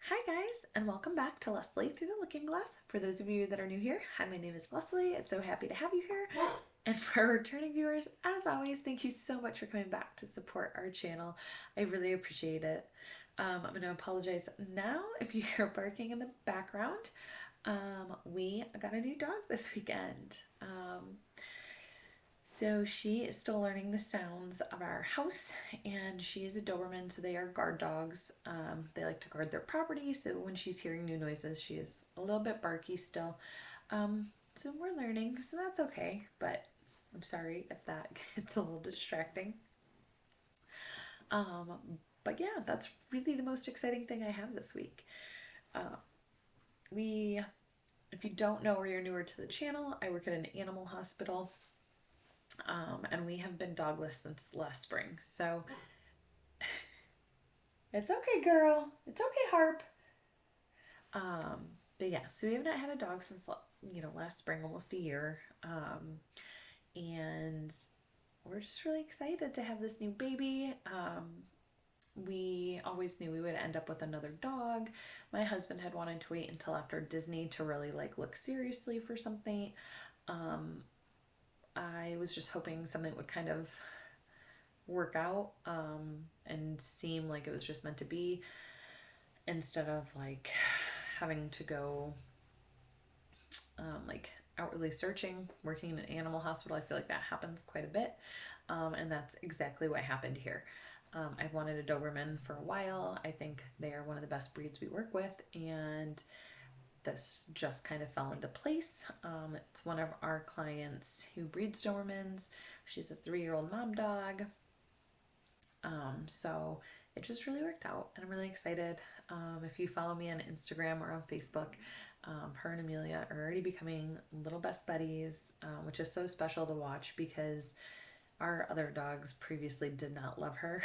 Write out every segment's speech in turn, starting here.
Hi guys, and welcome back to Leslie Through the Looking Glass. For those of you that are new here, hi, my name is Leslie. It's so happy to have you here. And for returning viewers, as always, thank you so much for coming back to support our channel. I really appreciate it. I'm going to apologize now if you hear barking in the background. We got a new dog this weekend. So she is still learning the sounds of our house, and she is a Doberman, so they are guard dogs. They like to guard their property, so when she's hearing new noises, she is a little bit barky still. So we're learning, so that's okay, but I'm sorry if that gets a little distracting. But yeah, that's really the most exciting thing I have this week. We, if you don't know or you're newer to the channel, I work at an animal hospital. And we have been dogless since last spring. So it's okay, girl. It's okay, Harp. But yeah, so we have not had a dog since last spring, almost a year. And we're just really excited to have this new baby. We always knew we would end up with another dog. My husband had wanted to wait until after Disney to really look seriously for something. I was just hoping something would kind of work out and seem like it was just meant to be, instead of having to go outwardly searching. Working in an animal hospital, I feel like that happens quite a bit, and that's exactly what happened here. I've wanted a Doberman for a while. I think they are one of the best breeds we work with, and this just kind of fell into place. It's one of our clients who breeds Dobermans. She's a 3-year-old mom dog. So it just really worked out, and I'm really excited. If you follow me on Instagram or on Facebook, her and Amelia are already becoming little best buddies, which is so special to watch because our other dogs previously did not love her.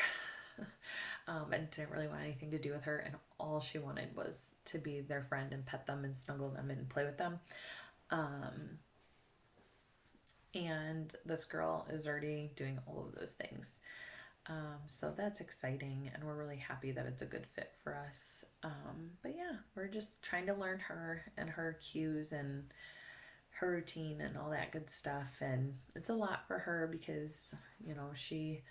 And didn't really want anything to do with her, and all she wanted was to be their friend and pet them and snuggle them and play with them. And this girl is already doing all of those things. So that's exciting, and we're really happy that it's a good fit for us. But yeah, we're just trying to learn her and her cues and her routine and all that good stuff. And it's a lot for her because, she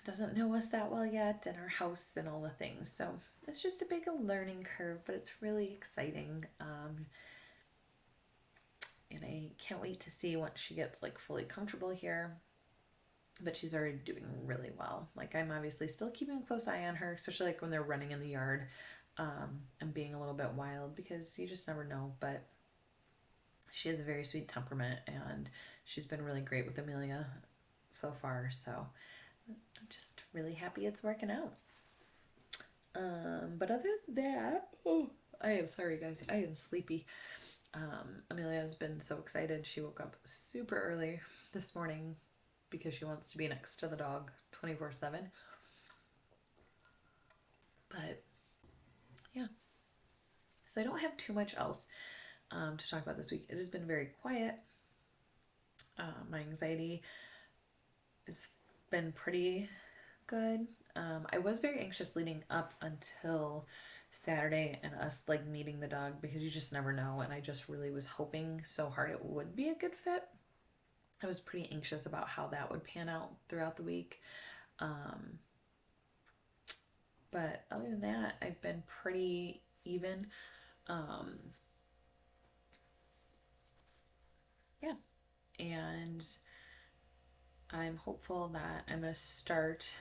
doesn't know us that well yet, and our house and all the things. So it's just a big learning curve, but it's really exciting. And I can't wait to see once she gets fully comfortable here. But she's already doing really well. I'm obviously still keeping a close eye on her, especially when they're running in the yard, and being a little bit wild, because you just never know. But she has a very sweet temperament, and she's been really great with Amelia so far. So I'm just really happy it's working out. But other than that, I am sorry, guys. I am sleepy. Amelia has been so excited. She woke up super early this morning because she wants to be next to the dog 24/7. But yeah, so I don't have too much else to talk about this week. It has been very quiet. My anxiety has been pretty good. I was very anxious leading up until Saturday and us meeting the dog, because you just never know, and I just really was hoping so hard it would be a good fit. I was pretty anxious about how that would pan out throughout the week. But other than that, I've been pretty even. Yeah. And I'm hopeful that I'm going to start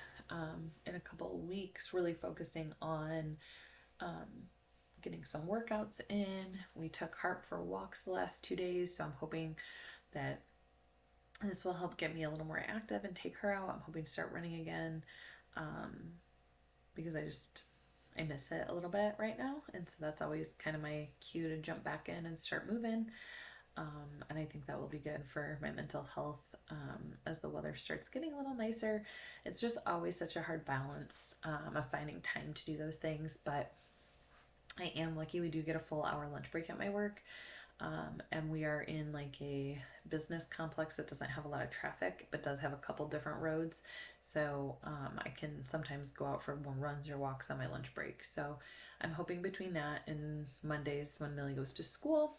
in a couple of weeks really focusing on getting some workouts in. We took Harp for walks the last 2 days, so I'm hoping that this will help get me a little more active and take her out. I'm hoping to start running again, because I miss it a little bit right now, and so that's always kind of my cue to jump back in and start moving. And I think that will be good for my mental health as the weather starts getting a little nicer. It's just always such a hard balance of finding time to do those things, but I am lucky we do get a full hour lunch break at my work. And we are in like a business complex that doesn't have a lot of traffic, but does have a couple different roads. So I can sometimes go out for more runs or walks on my lunch break. So I'm hoping between that and Mondays when Millie goes to school,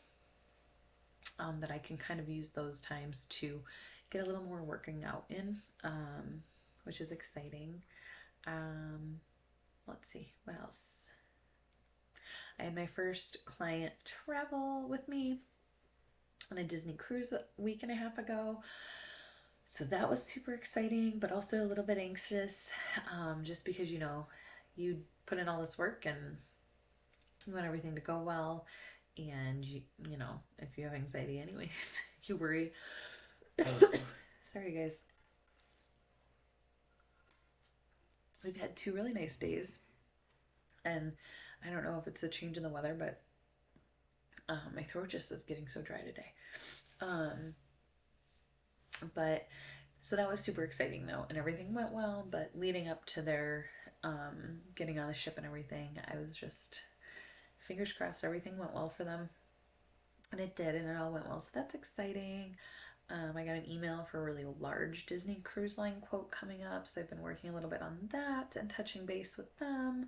that I can kind of use those times to get a little more working out in, which is exciting. Let's see, what else? I had my first client travel with me on a Disney cruise a week and a half ago. So that was super exciting, but also a little bit anxious, just because, you put in all this work and you want everything to go well. And, if you have anxiety anyways, you worry. Sorry, guys. We've had 2 really nice days. And I don't know if it's a change in the weather, but my throat just is getting so dry today. But so that was super exciting though, and everything went well. But leading up to their getting on the ship and everything, I was just fingers crossed everything went well for them. And it did, and it all went well. So that's exciting. I got an email for a really large Disney Cruise Line quote coming up. So I've been working a little bit on that and touching base with them.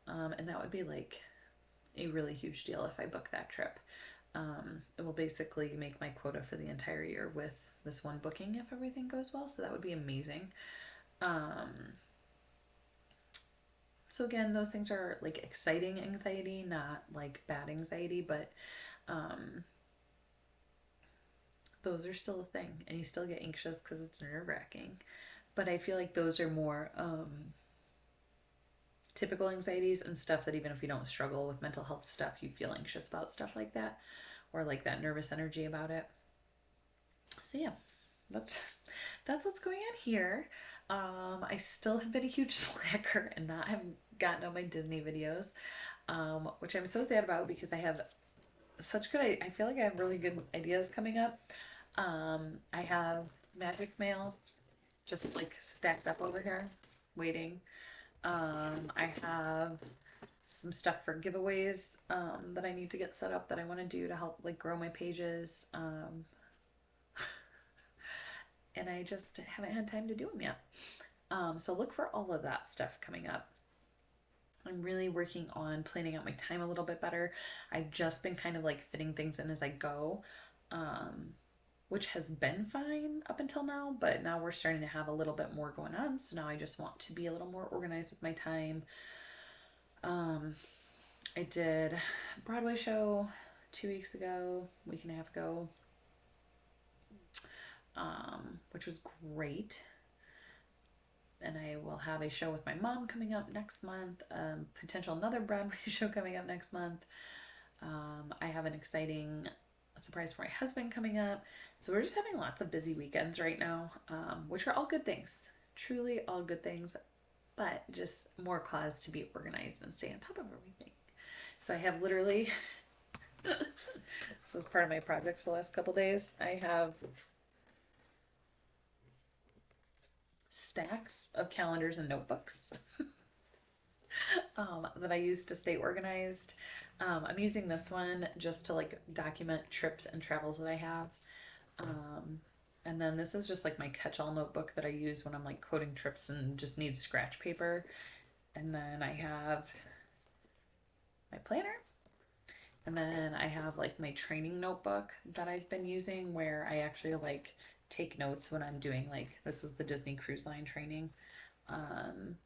And that would be like a really huge deal if I book that trip. It will basically make my quota for the entire year with this one booking if everything goes well. So that would be amazing. So again, those things are like exciting anxiety, not like bad anxiety, but those are still a thing, and you still get anxious because it's nerve-wracking. But I feel like those are more typical anxieties and stuff that even if you don't struggle with mental health stuff, you feel anxious about stuff like that, or like that nervous energy about it. So yeah, that's what's going on here. I still have been a huge slacker and not have gotten on my Disney videos, which I'm so sad about because I have such good, I feel like I have really good ideas coming up. I have Magic Mail just like stacked up over here waiting. I have some stuff for giveaways that I need to get set up that I want to do to help like grow my pages. And I just haven't had time to do them yet. So look for all of that stuff coming up. I'm really working on planning out my time a little bit better. I've just been kind of like fitting things in as I go, which has been fine up until now, but now we're starting to have a little bit more going on. So now I just want to be a little more organized with my time. I did a Broadway show 2 weeks ago, week and a half ago, which was great. And I will have a show with my mom coming up next month, potential another Broadway show coming up next month. I have an exciting surprise for my husband coming up. So we're just having lots of busy weekends right now, which are all good things, truly all good things, but just more cause to be organized and stay on top of everything. So I have literally, this is part of my projects the last couple days, I have stacks of calendars and notebooks that I use to stay organized. I'm using this one just to like document trips and travels that I have. And then this is just like my catch-all notebook that I use when I'm like quoting trips and just need scratch paper. And then I have my planner. And then I have like my training notebook that I've been using where I actually like take notes when I'm doing like, this was the Disney Cruise Line training. And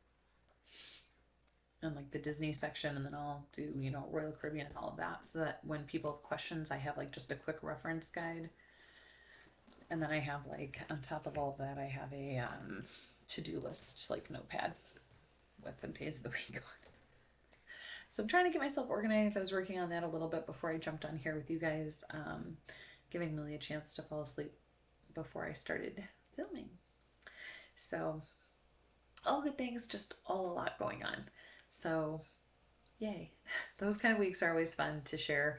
like the Disney section, and then I'll do, Royal Caribbean and all of that, so that when people have questions, I have like just a quick reference guide. And then I have like, on top of all of that, I have a to-do list, like notepad with the days of the week on. So I'm trying to get myself organized. I was working on that a little bit before I jumped on here with you guys, giving Millie a chance to fall asleep before I started filming. So all good things, just all a lot going on. So yay. Those kind of weeks are always fun to share,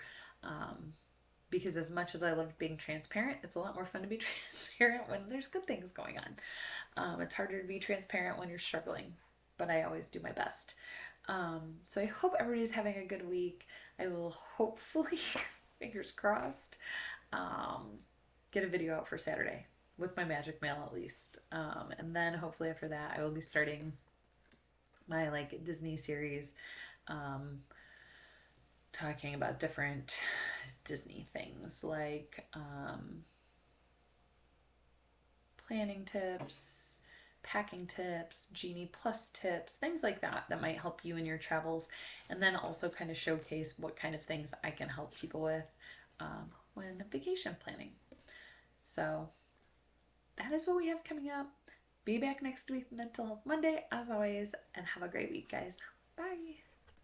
because as much as I love being transparent, it's a lot more fun to be transparent when there's good things going on. It's harder to be transparent when you're struggling, but I always do my best. So I hope everybody's having a good week. I will hopefully fingers crossed, get a video out for Saturday with my magic mail at least. And then hopefully after that, I will be starting my like Disney series, talking about different Disney things like planning tips, packing tips, Genie Plus tips, things like that that might help you in your travels, and then also kind of showcase what kind of things I can help people with when vacation planning. So that is what we have coming up. Be back next week, Mental Health Monday, as always, and have a great week, guys.